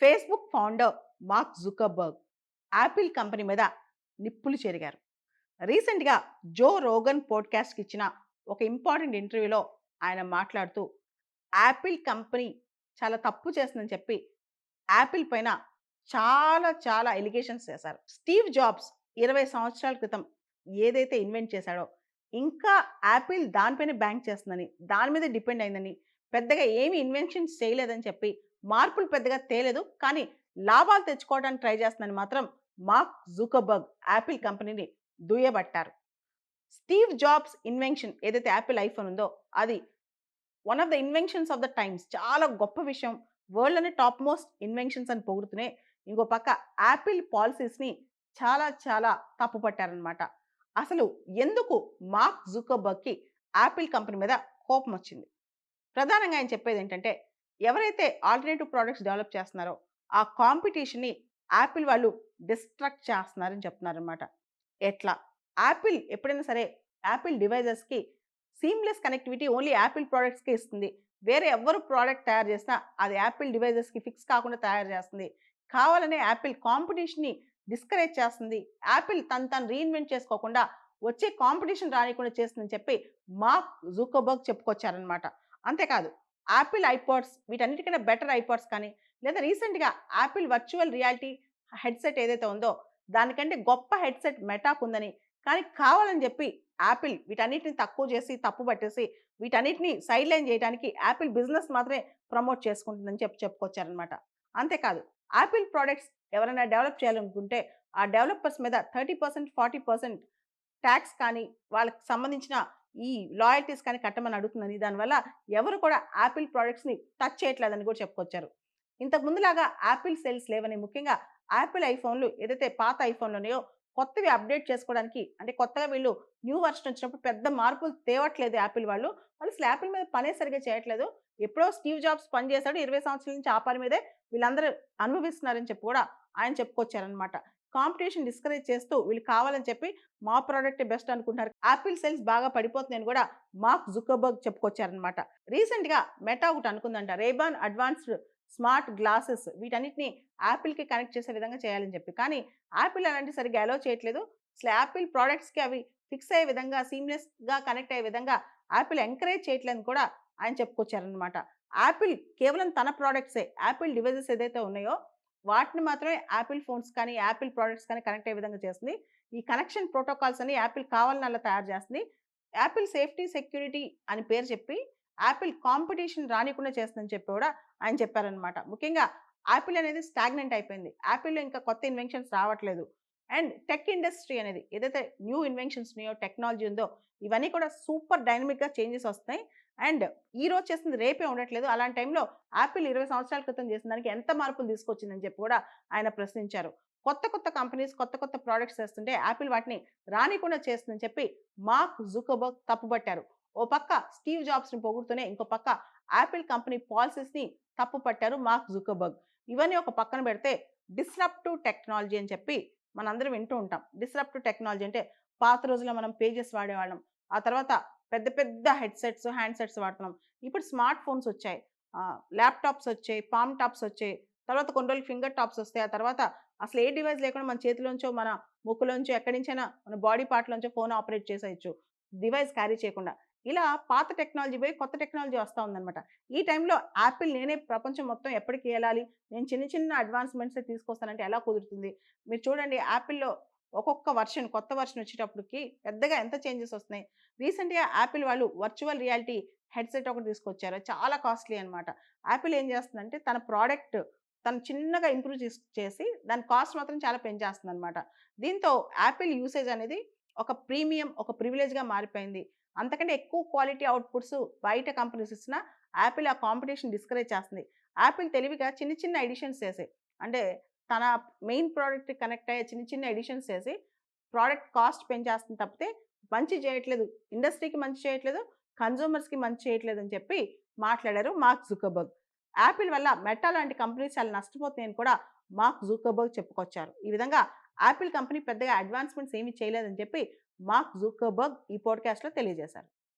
Facebook founder mark Zuckerberg Apple company మీద నిప్పులు చెరిగారు. రీసెంట్‌గా జో రోగన్ పాడ్‌కాస్ట్‌కి ఇచ్చిన ఒక ఇంపార్టెంట్ ఇంటర్వ్యూలో ఆయన మాట్లాడుతూ యాపిల్ కంపెనీ చాలా తప్పు చేస్తుందని చెప్పి యాపిల్ పైన చాలా ఎలిగేషన్స్ చేశారు. స్టీవ్ జాబ్స్ 20 సంవత్సరాల క్రితం ఏదైతే ఇన్వెంట్ చేశాడో, ఇంకా యాపిల్ దానిపైనే బ్యాంక్ చేస్తుందని, దాని మీద డిపెండ్ అయిందని, పెద్దగా ఏమి ఇన్వెన్షన్స్ చేయలేదని చెప్పి, మార్పులు పెద్దగా తేలేదు. కానీ లాభాలు తెచ్చుకోవడానికి ట్రై చేస్తుందని మాత్రం మార్క్ జుకర్బర్గ్ యాపిల్ కంపెనీని దుయ్యబట్టారు. స్టీవ్ జాబ్స్ ఇన్వెన్షన్ ఏదైతే యాపిల్ ఐఫోన్ ఉందో, అది one of the inventions of the times. చాలా గొప్ప విషయం. వరల్డ్‌లోనే టాప్ మోస్ట్ ఇన్వెన్షన్స్ అని పొగుడుతూనే, ఇంకో పక్క యాపిల్ పాలిసీస్‌ని చాలా తప్పు పట్టారనమాట. అసలు ఎందుకు మార్క్ జుకర్బర్గ్‌కి యాపిల్ కంపెనీ మీద కోపం వచ్చింది? ప్రధానంగా ఆయన చెప్పేదేంటంటే, ఎవరైతే ఆల్టర్‌నేటివ్ ప్రొడక్ట్స్ డెవలప్ చేస్తున్నారో, ఆ కాంపిటీషన్‌ని యాపిల్ వాళ్ళు డిస్ట్రాక్ట్ చేస్తున్నారని చెప్తున్నారనమాట. ఎట్లా? యాపిల్ ఎప్పుడైనా సరే యాపిల్ డివైజెస్‌కి సీమ్‌లెస్ కనెక్టివిటీ ఓన్లీ యాపిల్ ప్రొడక్ట్స్‌కే ఇస్తుంది. వేరే ఎవ్వరు ప్రొడక్ట్ తయారు చేసినా అది యాపిల్ డివైజెస్‌కి ఫిక్స్ కాకుండా తయారు చేస్తుంది. కావాలనే యాపిల్ కాంపిటీషన్‌ని డిస్కరేజ్ చేస్తుంది. యాపిల్ తను రీఇన్వెంట్ చేసుకోకుండా వచ్చే కాంపిటీషన్ రానీయకుండా చేస్తుందని చెప్పి మార్క్ జుకర్బర్గ్ చెప్పుకొచ్చారనమాట. అంతేకాదు యాపిల్ ఐపాడ్స్ వీటన్నిటికన్నా బెటర్ ఐపాడ్స్ కానీ, లేదా రీసెంట్‌గా యాపిల్ వర్చువల్ రియాలిటీ హెడ్సెట్ ఏదైతే ఉందో, దానికంటే గొప్ప హెడ్సెట్ మెటాకుందని, కానీ కావాలని చెప్పి యాపిల్ వీటన్నిటిని తక్కువ చేసి, తప్పు పట్టేసి, వీటన్నిటిని సైడ్ లైన్ చేయడానికి యాపిల్ బిజినెస్ మాత్రమే ప్రమోట్ చేసుకుంటుందని చెప్పుకొచ్చారనమాట. అంతేకాదు యాపిల్ ప్రొడక్ట్స్ ఎవరైనా డెవలప్ చేయాలనుకుంటే, ఆ డెవలపర్స్ మీద 30%, 40% టాక్స్ కానీ, వాళ్ళకి సంబంధించిన ఈ లాయల్టీస్ కానీ కట్టమని అడుగుతుందని, దానివల్ల ఎవరు కూడా యాపిల్ ప్రొడక్ట్స్‌ని టచ్ చేయట్లేదని కూడా చెప్పుకొచ్చారు. ఇంతకు ముందులాగా యాపిల్ సేల్స్ లేవని, ముఖ్యంగా యాపిల్ ఐఫోన్‌లు ఏదైతే పాత ఐఫోన్‌లు ఉన్నాయో, కొత్తవి అప్డేట్ చేసుకోవడానికి, అంటే కొత్తగా వీళ్ళు న్యూ వెర్షన్ వచ్చినప్పుడు పెద్ద మార్పులు తేవట్లేదు యాపిల్ వాళ్ళు. వాళ్ళు అసలు యాపిల్ మీద పనే సరిగ్గా చేయట్లేదు. ఎప్పుడో స్టీవ్ జాబ్స్ పని చేశాడు. 20 సంవత్సరాల నుంచి ఆ పని మీదే వీళ్ళందరూ అనుభవిస్తున్నారని చెప్పి కూడా ఆయన చెప్పుకొచ్చారనమాట. కాంపిటీషన్ డిస్కరేజ్ చేస్తూ వీళ్ళు కావాలని చెప్పి మా ప్రొడక్టే బెస్ట్ అనుకుంటున్నారు. యాపిల్ సేల్స్ బాగా పడిపోతున్నాయని కూడా మార్క్ జుకర్బర్గ్ చెప్పుకొచ్చారనమాట. రీసెంట్‌గా మెటా ఒకటి అనుకుందంట. రేబాన్ అడ్వాన్స్డ్ స్మార్ట్ గ్లాసెస్ వీటన్నిటిని యాపిల్‌కి కనెక్ట్ చేసే విధంగా చేయాలని చెప్పి. కానీ యాపిల్ అలాంటివి సరిగ్గా అలౌ చేయట్లేదు. అసలు యాపిల్ ప్రొడక్ట్స్‌కి అవి ఫిక్స్ అయ్యే విధంగా, సీమ్‌లెస్‌గా కనెక్ట్ అయ్యే విధంగా యాపిల్ ఎంకరేజ్ చేయట్లేదని కూడా ఆయన చెప్పుకొచ్చారనమాట. యాపిల్ కేవలం తన ప్రొడక్ట్సే, యాపిల్ డివైజెస్ ఏదైతే ఉన్నాయో వాటిని మాత్రమే యాపిల్ ఫోన్స్ కానీ, యాపిల్ ప్రొడక్ట్స్ కానీ కనెక్ట్ అయ్యే విధంగా చేస్తుంది. ఈ కనెక్షన్ ప్రోటోకాల్స్ అన్ని యాపిల్ కావాలని అలా తయారు చేస్తుంది. యాపిల్ సేఫ్టీ, సెక్యూరిటీ అని పేరు చెప్పి యాపిల్ కాంపిటీషన్ రానీయకుండా చేస్తుందని చెప్పి కూడా ఆయన చెప్పారనమాట. ముఖ్యంగా యాపిల్ అనేది స్టాగ్నెంట్ అయిపోయింది. యాపిల్‌లో ఇంకా కొత్త ఇన్వెన్షన్స్ రావట్లేదు. అండ్ టెక్ ఇండస్ట్రీ అనేది ఏదైతే న్యూ ఇన్వెన్షన్స్ ఉన్నాయో, టెక్నాలజీ ఉందో, ఇవన్నీ కూడా సూపర్ డైనమిక్‌గా చేంజెస్ వస్తున్నాయి. అండ్ ఈరోజు చేసింది రేపే ఉండట్లేదు. అలాంటి టైంలో యాపిల్ 20 సంవత్సరాల క్రితం చేసిన దానికి ఎంత మార్పులు తీసుకొచ్చిందని చెప్పి కూడా ఆయన ప్రశ్నించారు. కొత్త కంపెనీస్ కొత్త ప్రొడక్ట్స్ చేస్తుంటే యాపిల్ వాటిని రానీయకుండా చేస్తుందని చెప్పి మార్క్ జుకర్బర్గ్ తప్పుపట్టారు. ఓ పక్క స్టీవ్ జాబ్స్‌ని పొగుడుతూనే, ఇంకో పక్క యాపిల్ కంపెనీ పాలిసీస్‌ని తప్పుపట్టారు మార్క్ జుకర్బర్గ్. ఇవన్నీ ఒక పక్కన పెడితే డిస్రప్టివ్ టెక్నాలజీ అని చెప్పి మనందరం వింటూ ఉంటాం. డిస్రప్టివ్ టెక్నాలజీ అంటే పాత రోజుల్లో మనం పేజెస్ వాడేవాళ్ళం. ఆ తర్వాత పెద్ద హెడ్సెట్స్, హ్యాండ్‌సెట్స్ వాడుతున్నాం. ఇప్పుడు స్మార్ట్ ఫోన్స్ వచ్చాయి. ల్యాప్‌టాప్స్ వచ్చాయి. పామ్ టాప్స్ వచ్చాయి. తర్వాత కొన్ని రోజులు ఫింగర్ టాప్స్ వస్తాయి. ఆ తర్వాత అసలు ఏ డివైస్ లేకుండా మన చేతిలోంచో, మన ముక్కులోంచో, ఎక్కడి నుంచైనా మన బాడీ పార్ట్‌లోంచో ఫోన్ ఆపరేట్ చేసేయొచ్చు. డివైస్ క్యారీ చేయకుండా. ఇలా పాత టెక్నాలజీ పోయి కొత్త టెక్నాలజీ వస్తా ఉందన్నమాట. ఈ టైంలో యాపిల్ నేనే ప్రపంచం మొత్తం ఎప్పటికి ఏలాలి, నేను చిన్న అడ్వాన్స్‌మెంట్సే తీసుకొస్తానంటే ఎలా కుదురుతుంది? మీరు చూడండి యాపిల్‌లో ఒక్కొక్క వర్షన్, కొత్త వర్షన్ వచ్చేటప్పటికి పెద్దగా ఎంత చేంజెస్ వస్తున్నాయి. రీసెంట్‌గా యాపిల్ వాళ్ళు వర్చువల్ రియాలిటీ హెడ్సెట్ ఒకటి తీసుకొచ్చారు. చాలా కాస్ట్‌లీ అన్నమాట. యాపిల్ ఏం చేస్తుందంటే తన ప్రొడక్ట్ తను చిన్నగా ఇంప్రూవ్ చేసి దాని కాస్ట్ మాత్రం చాలా పెంచేస్తుందన్నమాట. దీంతో యాపిల్ యూసేజ్ అనేది ఒక ప్రీమియం, ఒక ప్రివిలేజ్‌గా మారిపోయింది. అంతకంటే ఎక్కువ క్వాలిటీ అవుట్‌పుట్స్ బయట కంపెనీస్ ఇచ్చినా యాపిల్ ఆ కాంపిటీషన్ డిస్కరేజ్ చేస్తుంది. యాపిల్ తెలివిగా చిన్న ఎడిషన్స్ చేసాయి. అంటే తన మెయిన్ ప్రొడక్ట్‌కి కనెక్ట్ అయ్యే చిన్న ఎడిషన్స్ చేసి ప్రొడక్ట్ కాస్ట్ పెంచేస్తుంది తప్పితే మంచి చేయట్లేదు. ఇండస్ట్రీకి మంచి చేయట్లేదు. కన్జ్యూమర్స్‌కి మంచి చేయట్లేదు అని చెప్పి మాట్లాడారు మార్క్ జుకర్బర్గ్. యాపిల్ వల్ల మెటా లాంటి కంపెనీస్ చాలా నష్టపోతున్నాయని కూడా మార్క్ జుకర్బర్గ్ చెప్పుకొచ్చారు. ఈ విధంగా యాపిల్ కంపెనీ పెద్దగా అడ్వాన్స్‌మెంట్స్ ఏమి చేయలేదని చెప్పి మార్క్ జుకర్బర్గ్ ఈ పాడ్‌కాస్ట్‌లో తెలియజేశారు.